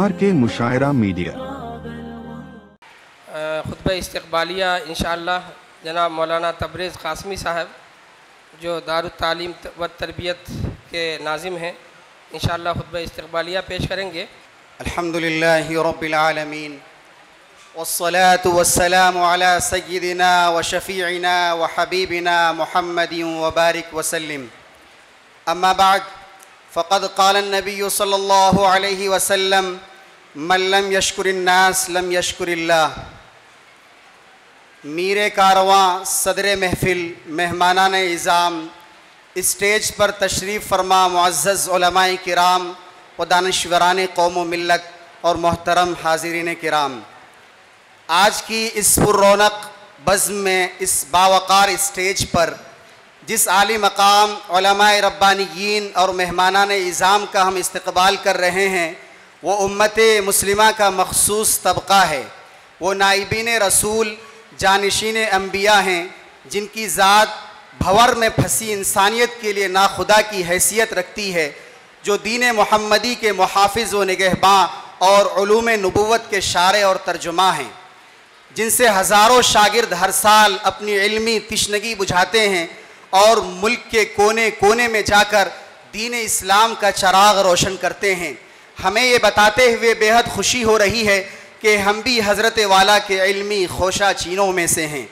RK मुशायरा media खुतबा इस्तक़बालिया इंशाअल्लाह जनाब मौलाना तबरेज़ क़ासमी साहब जो दारुत तालीम व तरबियत के नाज़िम हैं इंशाअल्लाह खुतबा इस्तक़बालिया पेश करेंगे। अल्हम्दुलिल्लाहि रब्बिल आलमीन वस्सलातु वस्सलामु अला सय्यिदिना व शफ़ीइना व हबीबिना मुहम्मदिन व बारिक वसल्लिम। अम्मा बाद फ़क़द क़ाल अन्नबिय्यु सल्लल्लाहु अलैहि वसल्लम मन लम यशकुरिन नास लम यशकुरिल्लाह। मीरे कारवां सदर महफ़िल मेहमानान इज़ाम स्टेज पर तशरीफ़ फरमा मुअज़्ज़ज़ उलमाए किराम व दानिश्वरान कौम व मिल्लत और मोहतरम हाज़िरीन किराम, आज की इस पुररौनक बज़्म में इस बावक़ार स्टेज पर जिस आली मकाम उलमाए रब्बानियीन और मेहमानान इज़ाम का हम इस्तक़बाल कर रहे हैं वो उम्मत मुस्लिमा का मख़सूस तबक़ा है। वो नाइबीन रसूल जानिशीन अम्बिया हैं जिनकी ज़ात भंवर में फंसी इंसानियत के लिए नाखुदा की हैसियत रखती है, जो दीन मुहम्मदी के मुहाफ़िज़ व निगहबां और उलूम नबुव्वत के शारे और तर्जुमा हैं, जिनसे हज़ारों शागिर्द हर साल अपनी इल्मी तिश्नगी बुझाते हैं और मुल्क के कोने कोने में जाकर दीन इस्लाम का चराग रोशन करते हैं। हमें ये बताते हुए बेहद खुशी हो रही है कि हम भी हज़रत वाला के इल्मी खोशा चीनों में से हैं,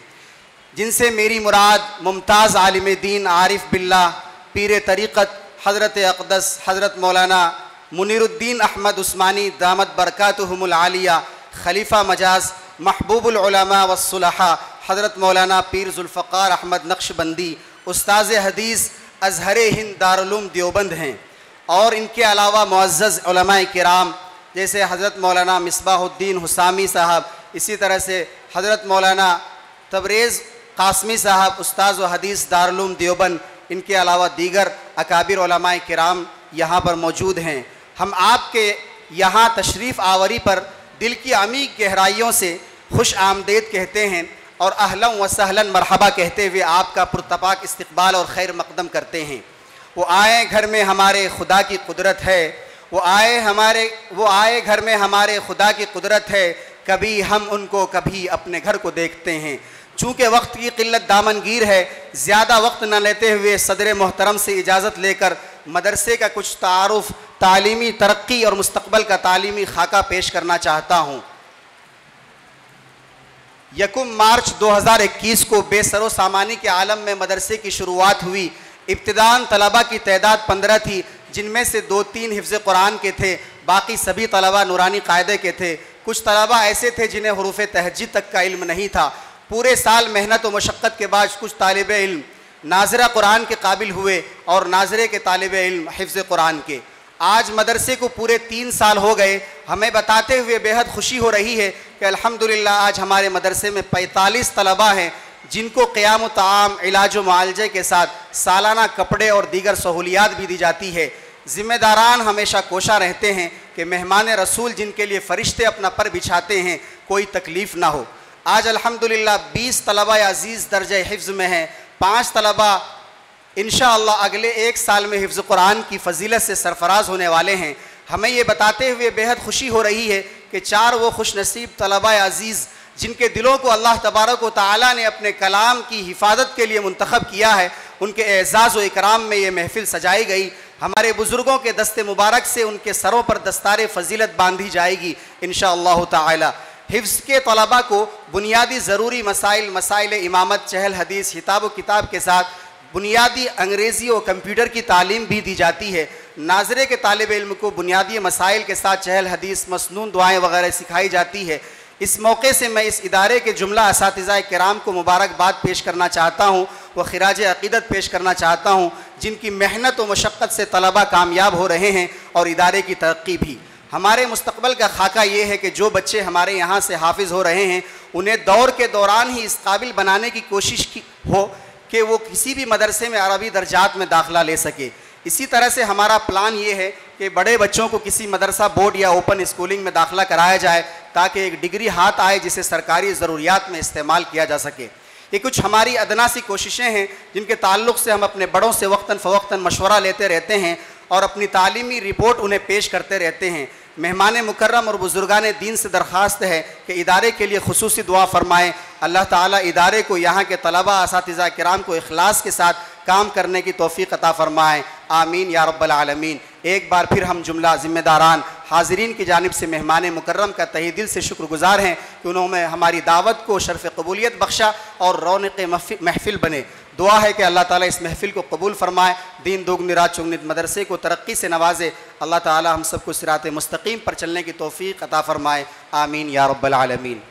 जिनसे मेरी मुराद मुमताज़ आलिम दीन आरिफ बिल्ला पीर तरीक़त हज़रत अक़दस हज़रत मौलाना मुनीरुद्दीन अहमद उस्मानी दामत बरकातुहुमुल आलिया खलीफ़ा मजाज महबूबुल उलमा वस्सुलहा हज़रत मौलाना पीर ज़ुल्फ़क़ार अहमद नक्शबंदी उस्ताज़ हदीस अज़हर हिंद दारुल उलूम देवबंद हैं। और इनके अलावा मुअज़्ज़ज़ उलमाए किराम जैसे हज़रत मौलाना मिसबाहुद्दीन हुसामी साहब, इसी तरह से हज़रत मौलाना तबरेज़ क़ासमी साहब उस्ताज़ व हदीस दारुल उलूम देवबंद, इनके अलावा दीगर अकाबिर उलमाए किराम यहाँ पर मौजूद हैं। हम आपके यहाँ तशरीफ़ आवरी पर दिल की अमीर गहराइयों से खुश आमदेद कहते हैं और अहलन व सहलन मरहबा कहते हुए आपका पुरतपाक इस्तक़बाल और खैर मक़दम करते हैं। वो आए घर में हमारे खुदा की कुदरत है, वो आए घर में हमारे खुदा की कुदरत है, कभी हम उनको कभी अपने घर को देखते हैं। चूँकि वक्त की क़िल्लत दामनगीर है, ज़्यादा वक्त न लेते हुए सदर मोहतरम से इजाज़त लेकर मदरसे का कुछ तारुफ़, तालीमी तरक्की और मुस्तक़बल का तालीमी खाका पेश करना चाहता हूँ। 1 मार्च 2021 को बेसरो सामानी के आलम में मदरसे की शुरुआत हुई। इब्तिदान तलबा की तादाद 15 थी, जिनमें से 2-3 हिफ्ज़ कुरान के थे, बाकी सभी तलबा नूरानी कायदे के थे। कुछ तलबा ऐसे थे जिन्हें हुरूफ़ तहज्जुद तक का इल्म नहीं था। पूरे साल मेहनत व मशक्क़त के बाद कुछ तालिब इल्म नाज़िरा कुरान के काबिल हुए और नाज़िरे के तालिब इल्म हिफ्ज़ कुरान के। आज मदरसे को पूरे 3 साल हो गए। हमें बताते हुए बेहद खुशी हो रही है कि अल्हम्दुलिल्लाह आज हमारे मदरसे में 45 तलबा हैं जिनको क़ियाम ताम, इलाज व मुआलजे के साथ सालाना कपड़े और दीगर सहूलियात भी दी जाती है। ज़िम्मेदारान हमेशा कोशा रहते हैं कि मेहमान रसूल जिनके लिए फ़रिश्ते अपना पर बिछाते हैं कोई तकलीफ़ ना हो। आज अल्हम्दुलिल्लाह 20 तलबा अज़ीज़ दर्जे हिफ्ज़ में हैं। 5 तलबा इंशाअल्लाह अगले 1 साल में हिफ्ज़ कुरान की फ़जीलत से सरफराज होने वाले हैं। हमें ये बताते हुए बेहद खुशी हो रही है कि 4 वो खुशनसीब तलबा अज़ीज़ जिनके दिलों को अल्लाह तबारक व तआला ने अपने कलाम की हिफाजत के लिए मुंतखब किया है, उनके एज़ाज़ व इकराम में ये महफ़िल सजाई गई। हमारे बुज़ुर्गों के दस्ते मुबारक से उनके सरों पर दस्तार फ़जीलत बांधी जाएगी इंशाअल्लाह ताला। हिफ्ज़ के तलबा को बुनियादी ज़रूरी मसाइल इमामत, चहल हदीस, हिताब व किताब के साथ बुनियादी अंग्रेज़ी और कंप्यूटर की तालीम भी दी जाती है। नाज़िरे के तालिब इल्म को बुनियादी मसाइल के साथ चहल हदीस, मसनून दुआएँ वगैरह सिखाई जाती है। इस मौके से मैं इस इदारे के जुमला असातिज़ा किराम को मुबारकबाद पेश करना चाहता हूँ व खिराज अक़ीदत पेश करना चाहता हूँ, जिनकी मेहनत व मशक्क़त से तलबा कामयाब हो रहे हैं और इदारे की तरक्की भी। हमारे मुस्तक़बल का खाका ये है कि जो बच्चे हमारे यहाँ से हाफिज़ हो रहे हैं उन्हें दौर के दौरान ही इस काबिल बनाने की कोशिश की हो कि वो किसी भी मदरसे में अरबी दर्जात में दाखिला ले सके। इसी तरह से हमारा प्लान ये है कि बड़े बच्चों को किसी मदरसा बोर्ड या ओपन स्कूलिंग में दाखिला कराया जाए ताकि एक डिग्री हाथ आए जिसे सरकारी ज़रूरियात में इस्तेमाल किया जा सके। ये कुछ हमारी अदना सी कोशिशें हैं जिनके ताल्लुक़ से हम अपने बड़ों से वक्तन फ़वक्तन मशवरा लेते रहते हैं और अपनी तालीमी रिपोर्ट उन्हें पेश करते रहते हैं। मेहमान मुकर्रम और बुज़ुर्गान दीन से दरख्वास्त है कि इदारे के लिए खुसूसी दुआ फ़रमाएँ। अल्लाह ताला इदारे को, यहाँ के तलबा असातिज़ा किराम को इखलास के साथ काम करने की तौफ़ीक़ अता फ़रमाएँ। आमीन या रब्बल आलमीन। एक बार फिर हम जुमला ज़िम्मेदारान हाज़रीन की जानिब से मेहमान मुकर्रम का तहे दिल से शुक्रगुज़ार हैं कि उन्होंने हमारी दावत को शर्फ़ क़बूलियत बख्शा और रौनक़ महफ़िल बने। दुआ है कि अल्लाह ताला इस महफ़िल को कबूल फ़रमाए, दीन दुगनी रात चुगनित मदरसे को तरक्की से नवाजे। अल्लाह ताला हम सबको सिरात मुस्तकीम पर चलने की तौफ़ीक़ अता फ़रमाए। आमीन या रब्बल आलमीन।